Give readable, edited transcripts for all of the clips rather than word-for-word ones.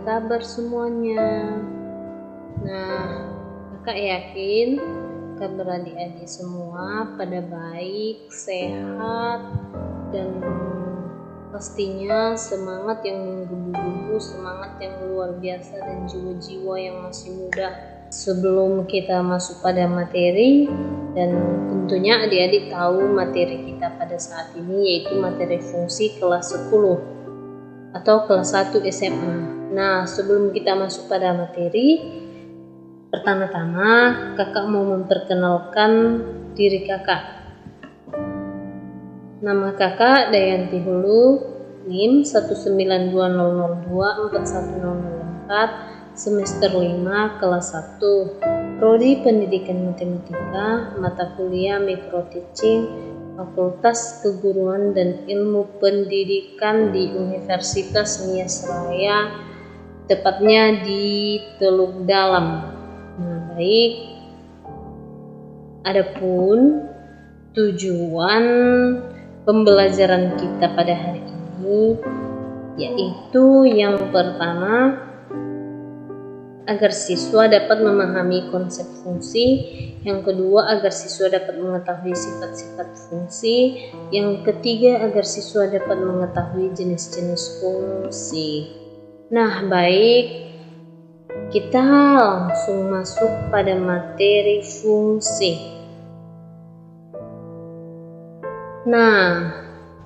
kabar semuanya? Nah, kakak yakin kabar adik-adik semua pada baik, sehat, dan pastinya semangat yang menggebu-gebu, semangat yang luar biasa, dan jiwa-jiwa yang masih muda. Sebelum kita masuk pada materi, dan tentunya adik-adik tahu materi kita pada saat ini yaitu materi fungsi kelas 10 atau kelas 1 SMA. Nah, sebelum kita masuk pada materi, pertama-tama kakak mau memperkenalkan diri kakak. Nama kakak Dayanti Hulu, NIM 19200241004, semester 5, kelas 1, Prodi Pendidikan Matematika, mata kuliah Micro Teaching, Fakultas Keguruan dan Ilmu Pendidikan di Universitas Nias Raya, tepatnya di Teluk Dalam. Nah, baik. Adapun tujuan pembelajaran kita pada hari ini yaitu yang pertama, agar siswa dapat memahami konsep fungsi, yang kedua agar siswa dapat mengetahui sifat-sifat fungsi, yang ketiga agar siswa dapat mengetahui jenis-jenis fungsi. Nah, baik, kita langsung masuk pada materi fungsi. Nah,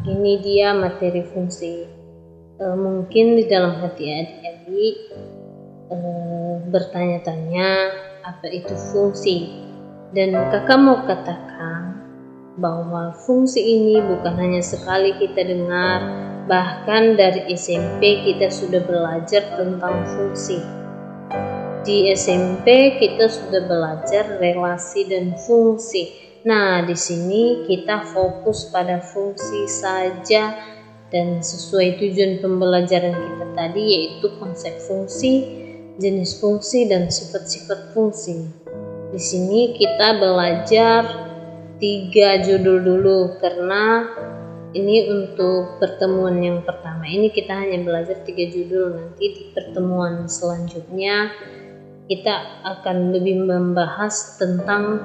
ini dia materi fungsi. Mungkin di dalam hati adik-adik bertanya-tanya apa itu fungsi, dan kakak mau katakan bahwa fungsi ini bukan hanya sekali kita dengar, bahkan dari SMP kita sudah belajar tentang fungsi. Di SMP kita sudah belajar relasi dan fungsi. Nah, di sini kita fokus pada fungsi saja, dan sesuai tujuan pembelajaran kita tadi yaitu konsep fungsi, jenis fungsi, dan sifat-sifat fungsi. Di sini kita belajar 3 judul dulu, karena ini untuk pertemuan yang pertama ini kita hanya belajar 3 judul. Nanti di pertemuan selanjutnya kita akan lebih membahas tentang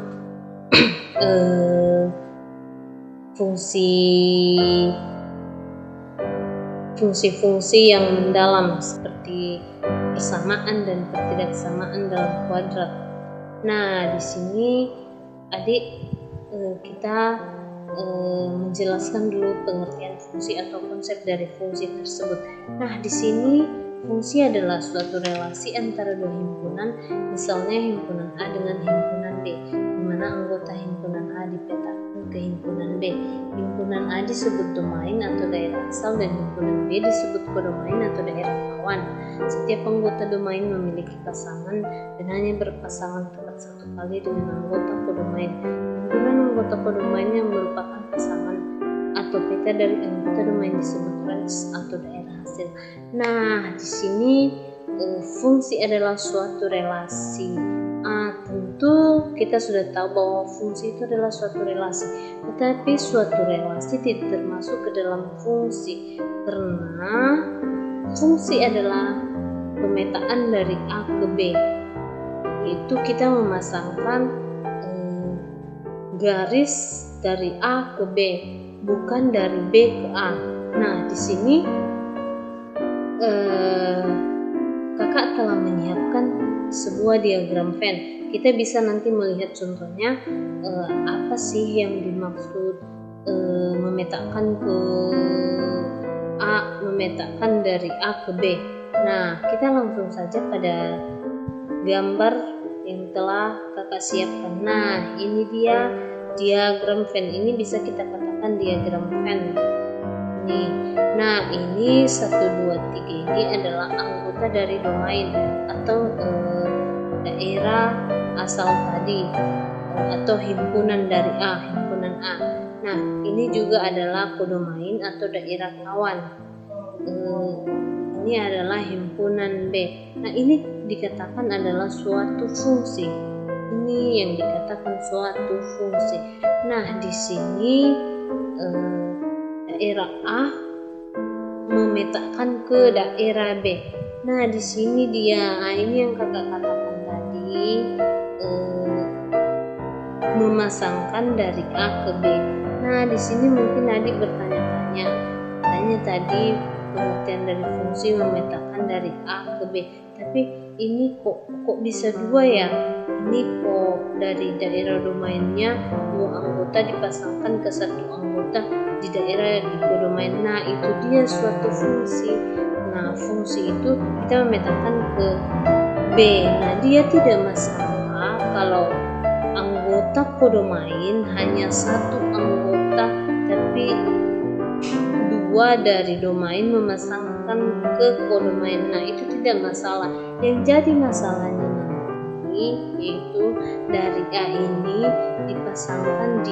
fungsi-fungsi yang mendalam seperti persamaan dan ketidaksamaan dalam kuadrat. Nah, di sini adik kita menjelaskan dulu pengertian fungsi atau konsep dari fungsi tersebut. Nah, di sini fungsi adalah suatu relasi antara dua himpunan, misalnya himpunan A dengan himpunan B, di mana anggota himpunan A dipetakan ke himpunan B. Himpunan A disebut domain atau daerah asal, dan himpunan B disebut kodomain atau daerah kawan. Setiap anggota domain memiliki pasangan dan hanya berpasangan tepat satu kali dengan anggota kodomain. Himpunan anggota kodomain yang merupakan pasangan atau peta dari anggota domain disebut range atau daerah hasil. Nah, di sini fungsi adalah suatu relasi. Tentu kita sudah tahu bahwa fungsi itu adalah suatu relasi, tetapi suatu relasi tidak termasuk ke dalam fungsi, karena fungsi adalah pemetaan dari A ke B. Itu kita memasangkan garis dari A ke B, bukan dari B ke A. Nah, di sini kakak telah menyiapkan sebuah diagram Venn. Kita bisa nanti melihat contohnya apa sih yang dimaksud memetakan ke A, memetakan dari A ke B. Nah, kita langsung saja pada gambar yang telah kakak siapkan. Nah, ini dia diagram Venn. Ini bisa kita katakan diagram Venn. Nah, ini 1, 2, 3 ini adalah anggota dari domain atau daerah asal tadi, atau himpunan dari A, himpunan A. Nah, ini juga adalah kodomain atau daerah kawan. Ini adalah himpunan B. Nah, ini dikatakan adalah suatu fungsi. Ini yang dikatakan suatu fungsi. Nah, di sini daerah A memetakan ke daerah B. Nah, di sini dia, ini yang kakak katakan tadi, memasangkan dari A ke B. Nah, di sini mungkin adik bertanya-tanya, katanya tadi pengertian dari fungsi memetakan dari A ke B, tapi ini kok bisa dua ya? Ini kok dari daerah domainnya dua anggota dipasangkan ke satu anggota di daerah di kodomain. Nah, itu dia suatu fungsi. Nah, fungsi itu kita memetakan ke B. Nah, dia tidak masalah kalau anggota kodomain hanya satu anggota, tapi dua dari domain memasangkan ke kodomain. Nah, itu tidak masalah. Yang jadi masalahnya nanti yaitu dari A ini dipasangkan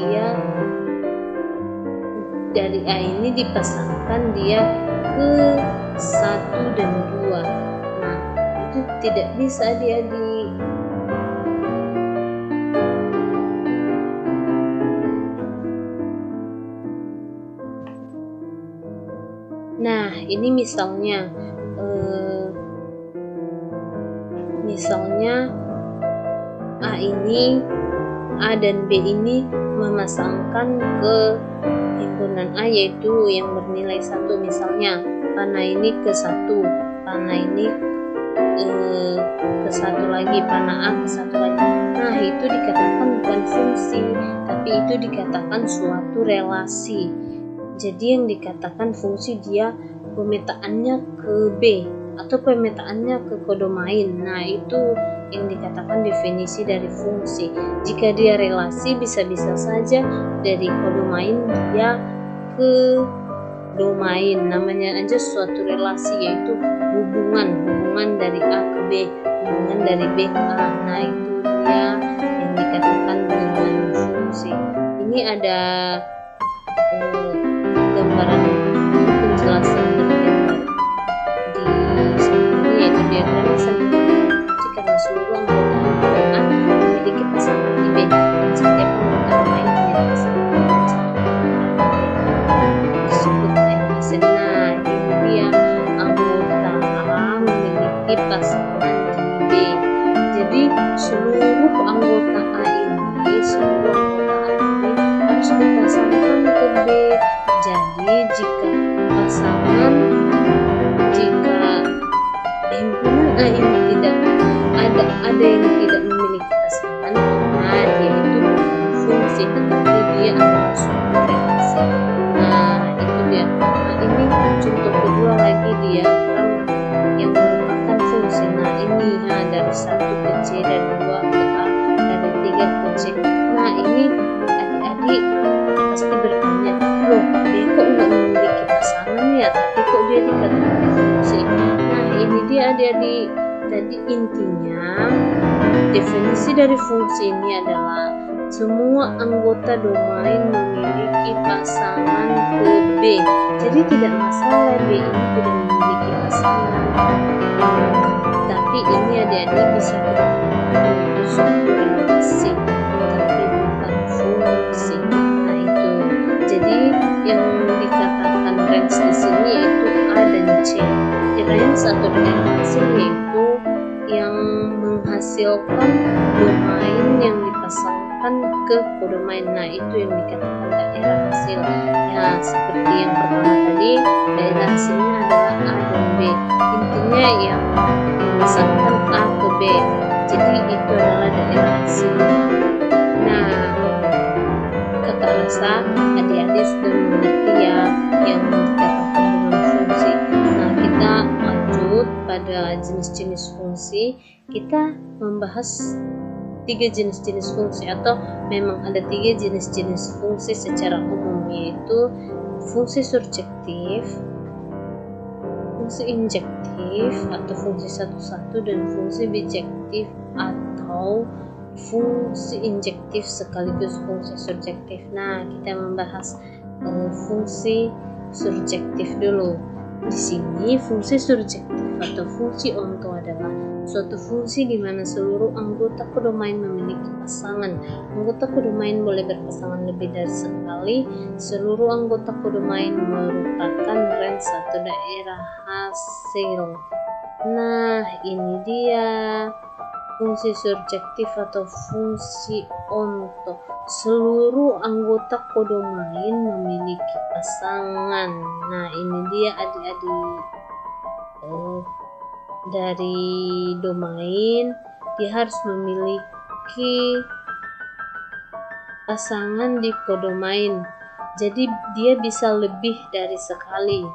dia ke 1 dan 2. Nah, itu tidak bisa adik-adik. Nah, ini misalnya A dan B ini memasangkan ke himpunan A, yaitu yang bernilai 1. Misalnya panah ini ke 1, panah ini ke 1 lagi, panah A ke 1 lagi. Nah, itu dikatakan bukan fungsi, tapi itu dikatakan suatu relasi. Jadi yang dikatakan fungsi dia pemetaannya ke B atau pemetaannya ke kodomain. Nah, itu yang dikatakan definisi dari fungsi. Jika dia relasi, bisa-bisa saja dari kodomain dia ke domain, namanya aja suatu relasi, yaitu hubungan dari A ke B, hubungan dari B ke A. Nah, itu dia yang dikatakan dengan fungsi. Ini ada gambaran penjelasan dari gambar di sini, yaitu diagram fungsi karena seluruh anggota A memiliki pasangan di B dan setiap anggota domain memiliki pasangan disebut relasi. Nah, ini dia anggota A memiliki pasangan di B. Jadi seluruh anggota A ini harus dipasangkan ke B. Jadi jika himpunan A ini tidak ada yang tidak memiliki pasangan, nah dia itu bukan fungsi, tetapi dia adalah suatu relasi. Nah, itu dia. Nah, ini contoh kedua lagi diagram yang merupakan fungsi. Nah, ini dari 1 ke C, dari 2 ke A, dari 3 ke C. Nah, ini adik-adik pasti bertanya, loh, dia kok nggak memiliki pasangan ya, tapi kok dia dikatakan fungsi? Nah, ini dia adik-adik. Jadi intinya definisi dari fungsi ini adalah semua anggota domain memiliki pasangan ke B. Jadi tidak masalah B ini tidak memiliki pasangan, tapi ini adik-adik bisa untuk suatu relasi, tapi bukan fungsi. Nah, itu jadi yang dikatakan range di sini yaitu A dan C. Range atau daerah hasil yaitu yang menghasilkan domain yang dipasangkan ke kodomain. Nah, itu yang dikatakan daerah hasil. Ya, seperti yang pertama tadi, daerah hasilnya adalah A dan B. Intinya yang memasangkan A ke B. Jadi itu adalah daerah hasil. Nah, kakak rasa adik-adik sudah mengerti ya yang dikatakan dengan fungsi. Nah, kita lanjut pada jenis-jenis fungsi. Kita membahas 3 jenis-jenis fungsi, atau memang ada 3 jenis-jenis fungsi secara umum, yaitu fungsi surjektif, fungsi injektif atau fungsi satu-satu, dan fungsi bijektif atau fungsi injektif sekaligus fungsi surjektif. Nah, kita membahas fungsi surjektif dulu. Di sini fungsi surjektif atau fungsi onto adalah suatu fungsi di mana seluruh anggota kodomain memiliki pasangan. Anggota kodomain boleh berpasangan lebih dari sekali. Seluruh anggota kodomain merupakan range atau daerah hasil. Nah, ini dia fungsi surjektif atau fungsi onto. Seluruh anggota kodomain memiliki pasangan. Nah, ini dia adik-adik. Dari domain dia harus memiliki pasangan di kodomain. Jadi dia bisa lebih dari sekali.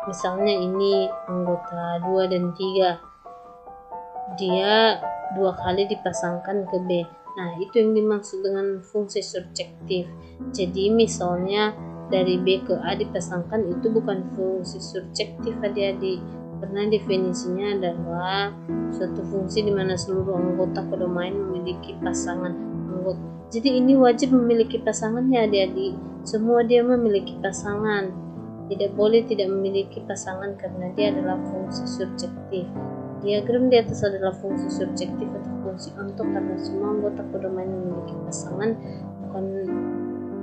Misalnya ini anggota 2 dan 3. Dia 2 kali dipasangkan ke B. Nah, itu yang dimaksud dengan fungsi surjektif. Jadi misalnya dari B ke A dipasangkan, itu bukan fungsi surjektif adik-adik. Karena definisinya adalah suatu fungsi di mana seluruh anggota kodomain memiliki pasangan anggota. Jadi ini wajib memiliki pasangan ya adik-adik. Semua dia memiliki pasangan. Tidak boleh tidak memiliki pasangan karena dia adalah fungsi surjektif. Diagram di atas adalah fungsi surjektif atau fungsi onto karena semua anggota kodomain memiliki pasangan,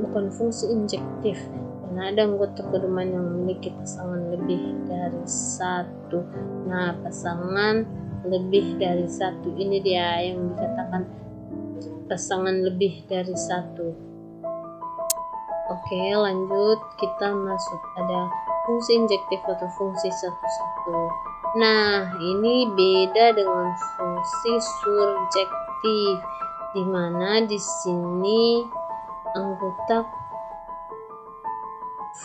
bukan fungsi injektif. Karena ada anggota kodomain yang memiliki pasangan lebih dari satu. Nah, pasangan lebih dari satu ini dia yang dikatakan pasangan lebih dari satu. Oke, lanjut kita masuk ada fungsi injektif atau fungsi satu-satu. Nah, ini beda dengan fungsi surjektif, di mana di sini anggota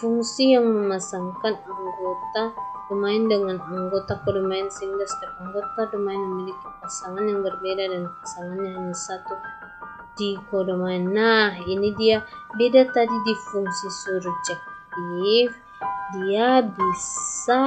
fungsi yang memasangkan anggota domain dengan anggota kodomain sehingga setiap anggota domain memiliki pasangan yang berbeda dan pasangannya hanya satu di kodomain. Nah, ini dia beda tadi di fungsi surjektif, dia bisa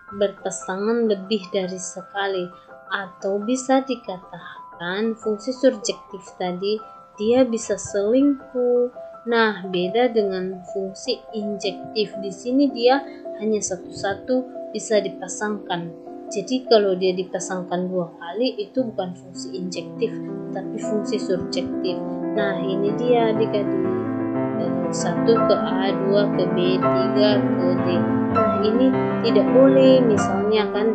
berpasangan lebih dari sekali, atau bisa dikatakan fungsi surjektif tadi dia bisa selingkuh. Nah, beda dengan fungsi injektif. Di sini dia hanya satu-satu bisa dipasangkan. Jadi kalau dia dipasangkan 2 kali itu bukan fungsi injektif tapi fungsi surjektif. Nah, ini dia adik-adik. 1 ke A, 2 ke B, 3 ke D. Nah, ini tidak boleh. Misalnya kan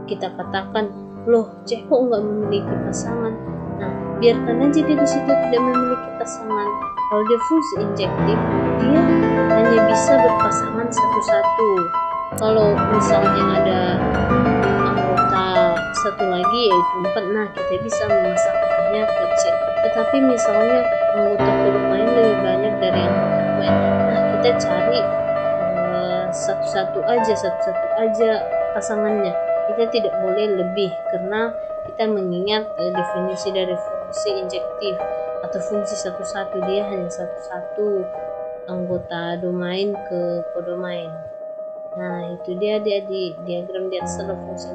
kita katakan, loh, C kok nggak memiliki pasangan? Nah, biarkan aja dia di situ tidak memiliki pasangan. Kalau dia fungsi injektif, dia hanya bisa berpasangan satu-satu. Kalau misalnya ada anggota satu lagi yaitu 4, nah kita bisa memasangkannya ke C. Tetapi misalnya anggota kodomain lebih banyak dari anggota domain, nah kita cari satu-satu aja pasangannya. Kita tidak boleh lebih karena kita mengingat definisi dari fungsi injektif atau fungsi satu-satu, dia hanya satu-satu anggota domain ke kodomain. Nah, itu dia di diagram di atas adalah fungsi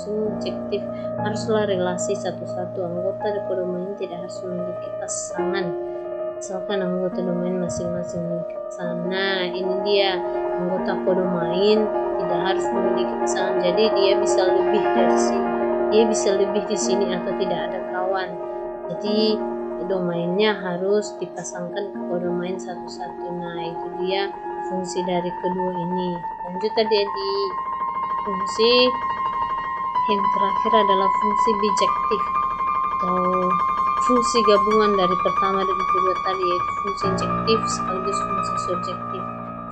injektif haruslah relasi satu-satu anggota di kodomain tidak harus memiliki pasangan asalkan anggota domain masing-masing memiliki pasangan. Nah, ini dia anggota kodomain tidak harus memiliki pasangan, jadi dia bisa lebih dari sini, dia bisa lebih di sini atau tidak ada kawan. Jadi domainnya harus dipasangkan ke kodomain satu-satu. Nah, itu dia fungsi dari kedua ini. Lanjut tadi di fungsi yang terakhir adalah fungsi bijektif atau fungsi gabungan dari pertama dan kedua tadi, yaitu fungsi injektif sekaligus fungsi surjektif.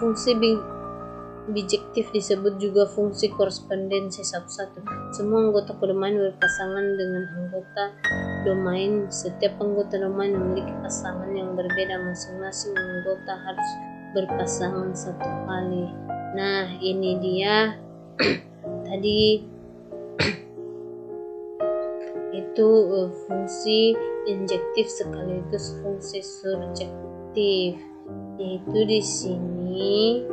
Fungsi bijektif disebut juga fungsi korespondensi satu-satu. Semua anggota kodomain berpasangan dengan anggota domain. Setiap anggota domain memiliki pasangan yang berbeda, masing-masing anggota harus berpasangan satu kali. Nah, ini dia tadi itu fungsi injektif sekaligus fungsi surjektif. Yaitu di sini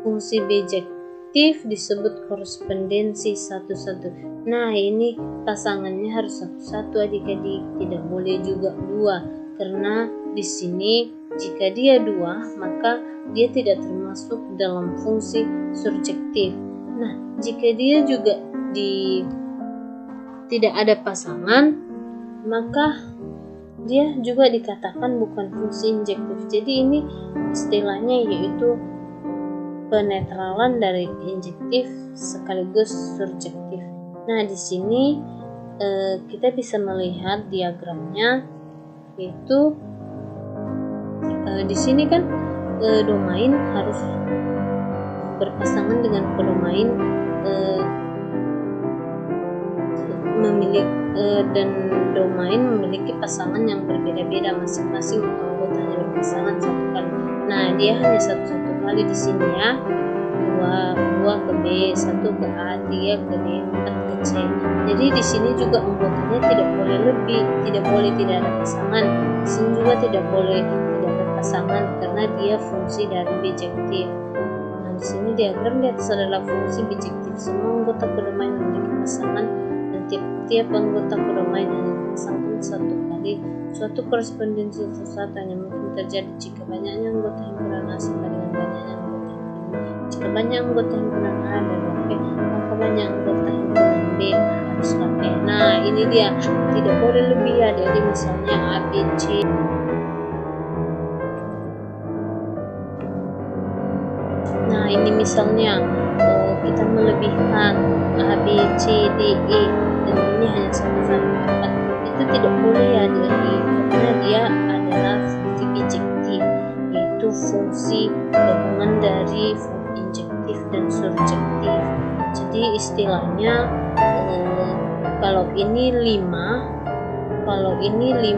fungsi bijektif disebut korespondensi satu-satu. Nah, ini pasangannya harus satu-satu adik-adik, tidak boleh juga 2 karena di sini jika dia 2 maka dia tidak termasuk dalam fungsi surjektif. Nah, jika dia juga tidak ada pasangan maka dia juga dikatakan bukan fungsi injektif. Jadi ini istilahnya yaitu penetralan dari injektif sekaligus surjektif. Nah, di sini kita bisa melihat diagramnya, yaitu di sini kan domain harus berpasangan dengan kodomain dan domain memiliki pasangan yang berbeda-beda, masing-masing anggotanya berpasangan satu kali. Nah, dia hanya satu kali di sini ya, dua ke B, 1 ke A, 3 ke D, 4 ke C. Jadi di sini juga anggotanya tidak boleh lebih, tidak boleh tidak ada pasangan. Di sini juga tidak boleh tidak ada pasangan karena dia fungsi dari bijektif. Nah, di sini diagram di atas adalah fungsi bijektif. Semua anggota kodomain memiliki pasangan dan tiap anggota kodomain hanya dipasangkan satu kali. Suatu korespondensi satu hanya mungkin terjadi jika banyaknya anggota himpunan A sama dengan banyaknya anggota himpunan B. Jika banyak anggota himpunan A adalah P, maka banyak anggota himpunan B haruslah P. Nah, ini dia, tidak boleh lebih ya. Jadi misalnya A, B, C. Nah, ini misalnya kita melebihkan A, B, C, D, E, dan ini hanya 1 sampai 4. Itu tidak boleh ya, karena dia adalah fungsi bijektif, yaitu fungsi gabungan dari injektif dan surjektif. Jadi istilahnya kalau ini 5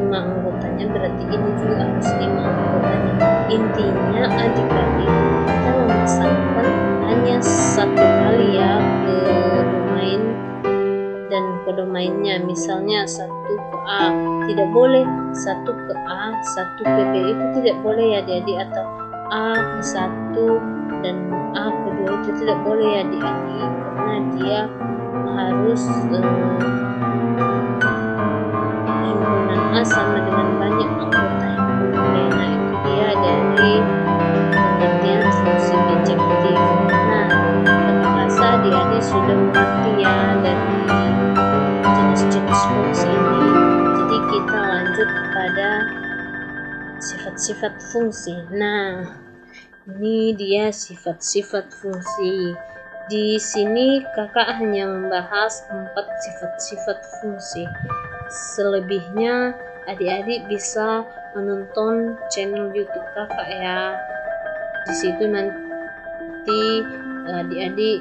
anggotanya, berarti ini juga harus 5 anggotanya. Intinya adik-adik, kita memasangkan hanya 1 kali ya ke domain dan kodomainnya. Misalnya 1 ke A, tidak boleh 1 ke A, 1 ke B, itu tidak boleh ya adik-adik, atau A ke 1 dan A ke 2, itu tidak boleh ya adik-adik, karena dia harus himpunan A sama dengan banyak anggota himpunan B. Nah, itu dia dari pengertian fungsi bijektif. Nah, aku rasa adik-adik sudah mengerti ya dari jenis-jenis fungsi ini. Jadi kita lanjut kepada sifat-sifat fungsi. Nah, ini dia sifat-sifat fungsi. Di sini kakak hanya membahas 4 sifat-sifat fungsi. Selebihnya adik-adik bisa menonton channel YouTube kakak ya. Di situ nanti adik-adik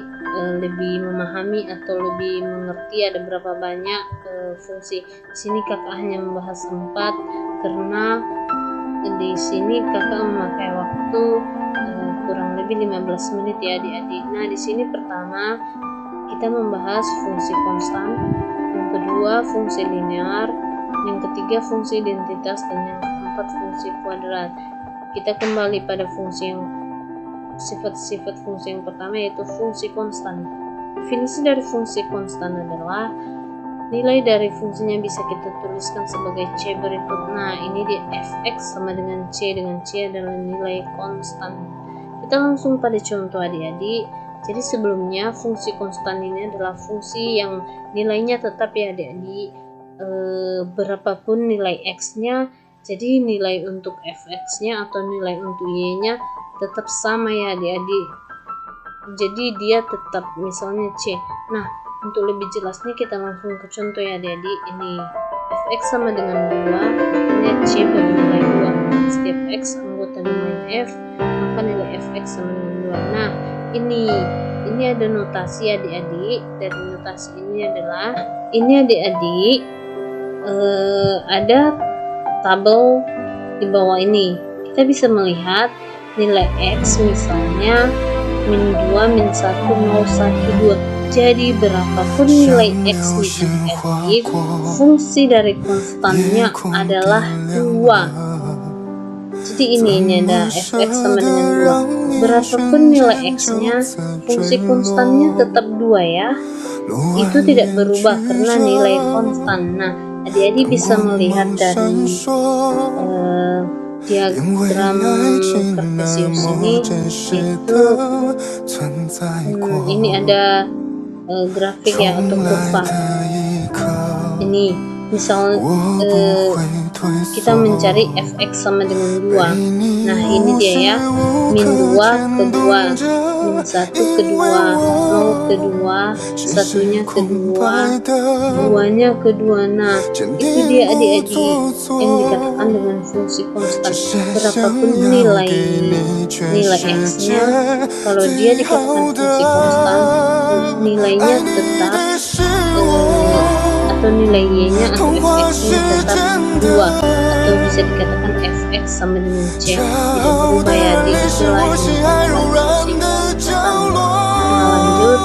lebih memahami atau lebih mengerti ada berapa banyak fungsi. Di sini kakak hanya membahas 4 karena di sini kakak memakai waktu kurang lebih 15 menit ya adik-adik. Nah, di sini pertama kita membahas fungsi konstan, yang kedua fungsi linear, yang ketiga fungsi identitas, dan yang keempat fungsi kuadrat. Kita kembali pada sifat-sifat fungsi yang pertama, yaitu fungsi konstan. Definisi dari fungsi konstan adalah nilai dari fungsinya bisa kita tuliskan sebagai C berikut. Nah, ini di fx sama dengan C adalah nilai konstan. Kita langsung pada contoh adik-adik. Jadi sebelumnya fungsi konstan ini adalah fungsi yang nilainya tetap ya adik-adik, berapapun nilai x-nya. Jadi nilai untuk fx-nya atau nilai untuk y-nya tetap sama ya adik-adik. Jadi dia tetap misalnya C. Nah, untuk lebih jelasnya kita langsung ke contoh ya adik-adik. Ini fx sama dengan 2, ini C bernilai 2. Setiap x anggota domain F, maka nilai fx sama dengan 2. Nah, ini ada notasi adik-adik. Dari notasi ini adalah, ini adik-adik ada tabel di bawah ini. Kita bisa melihat nilai x misalnya min 2, min 1, 0, 1, 2. Jadi berapapun nilai x di adik, fungsi dari konstannya adalah 2. Jadi ini ada fx sama dengan 2. Berapapun nilai x-nya, fungsi konstannya tetap 2 ya. Itu tidak berubah karena nilai konstan. Nah, adik-adik bisa melihat dari diagram kartesius ini, itu ini ada grafik ya atau kurva. Ini misal kita mencari fx sama dengan 2. Nah ini dia ya, min 2 kedua, min 1 kedua, 0 kedua, satunya kedua, 2-nya kedua. Nah itu dia adik-adik yang dikatakan dengan fungsi konstan. Berapapun nilai x-nya, kalau dia dikatakan fungsi konstan, nilainya tetap atau nilai y-nya atau fx-nya tetap 2, atau bisa dikatakan fx sama dengan c, tidak berubah ya di istilah lanjut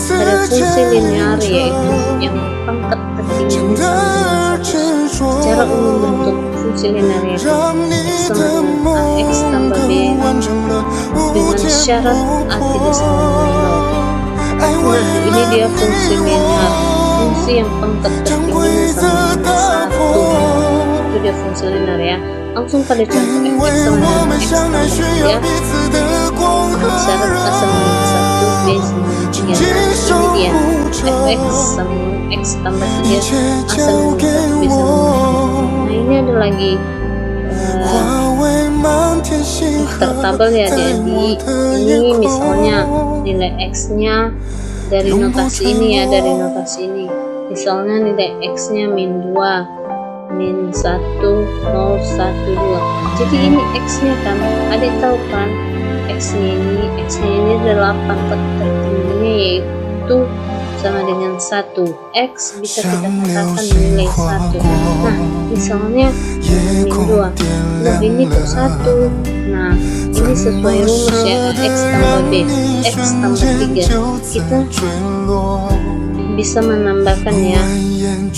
pada fungsi linear, yaitu yang pangkat tertingginya sama dengan 1. Secara umum bentuk fungsi linear yaitu x sama dengan ax tambah b dengan syarat a tidak sama dengan 0. Nah ini dia fungsi linear, fungsi yang pangkat tertingginya sama dengan 1. Itu dia fungsi linear ya. Langsung pada contoh fx sama dengan x tambah 3 dengan syarat a sama dengan 1, b sama dengan 3. Nah ini dia fx sama dengan x tambah 3, a sama dengan 1, b sama dengan 3. Nah ini ada lagi tertabel ya adik-adik. Ini misalnya nilai x-nya dari notasi ini ya, dari notasi ini. Misalnya nilai x-nya min 2, min 1, 0, 1, 2. Jadi ini x-nya kan, adik tahu kan, x-nya ini adalah pangkat tertingginya yaitu sama dengan 1. X bisa kita katakan nilai 1. Nah misalnya min 2, nah ini kok 1. Nah ini sesuai rumus ya, x tambah b, x tambah 3. Kita bisa menambahkan ya, min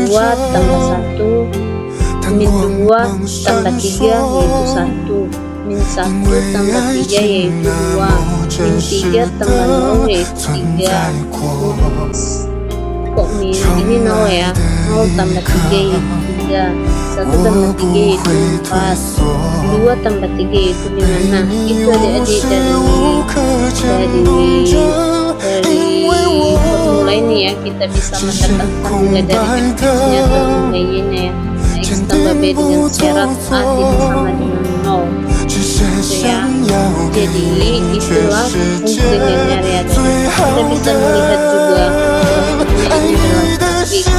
2 tambah 1, min 2 tambah 3 yaitu 1, min 1 tambah 3 yaitu 2, min 3 tambah 0 yaitu 3. Kok min ini 0 ya, 0 tambah 3 yaitu 3, 1 tambah 3 yaitu 4, 2 tambah 3 yaitu 5. Nah itu adik-adik dari formula ini ya, kita bisa mendapatkan nilai dari x-nya atau nilai y-nya ya. X tambah b dengan syarat a tidak sama dengan 0 gitu ya. Jadi itulah fungsi linear ya. Kita bisa melihat juga ini adalah fungsi 2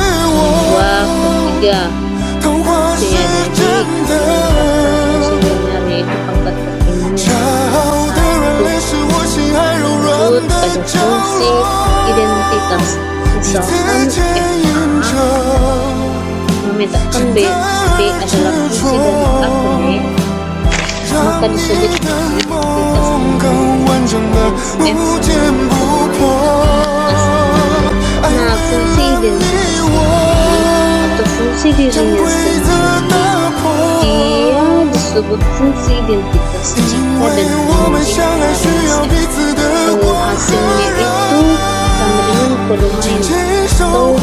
per 3 gitu ya. Jadi fungsi linear yaitu pangkat tertingginya 1. Lanjut pada fungsi identitas. Misalkan fa memetakan b adalah fungsi dari a ke b, maka disebut fungsi identitas Nah fungsi identitas atau fungsi dirinya sendiri dia disebut fungsi identitas jika dan hasilnya itu sama dengan kode main atau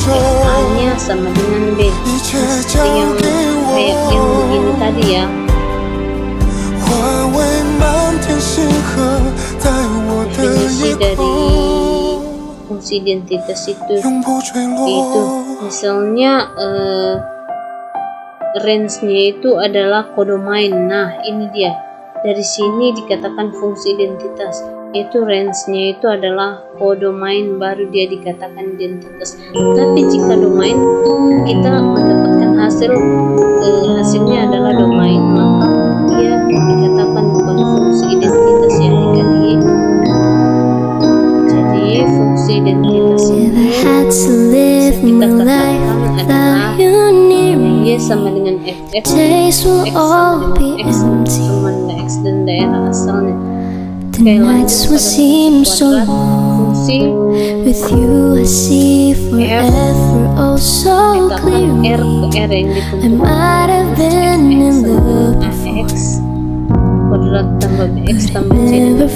fa nya sama dengan b, seperti yang kayak yang begini tadi ya. Definisi dari fungsi identitas itu misalnya range-nya itu adalah kodomain. Nah ini dia, dari sini dikatakan fungsi identitas, yaitu range-nya itu adalah kodomain, baru dia dikatakan identitas. Tapi jika domain kita mendapatkan hasilnya adalah domain, maka dia dikatakan bukan fungsi identitas yang adik-adik. Jadi fungsi identitas ini kita katakan adalah y sama dengan fx, x sama dengan x sama dengan x dan daerah asalnya. Sekali lagi pada fungsi katakan r ke r yang ditentukan ax kuadrat tambah bx tambah c dengan a,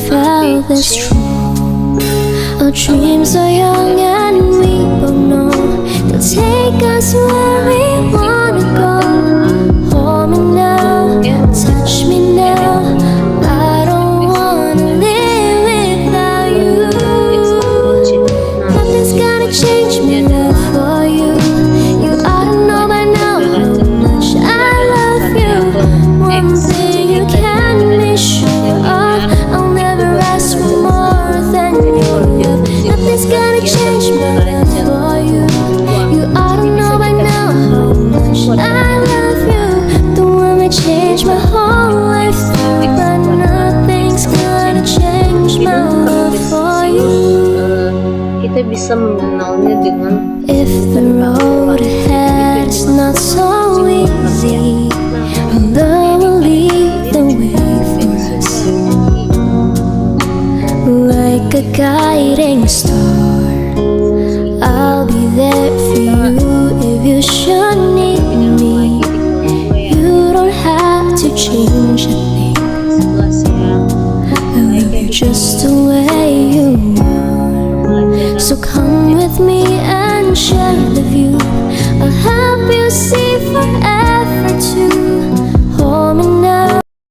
b, c. Our dreams are young and we both know they'll take us where we wanna go. Hold me now, touch me now. I don't wanna live without you. Nothing's gonna change me love for you. You ought to know by now. change my life for you. You ought to know by now how much I love you. The one that changed my whole life through, but nothing's gonna change my love for you. Kita bisa mengenalnya dengan If the road ahead is not so easy, love will lead the way for us, like a guiding star. I'll be there for you if you should need me. You don't have to change a thing. I love you just the way you are. So come with me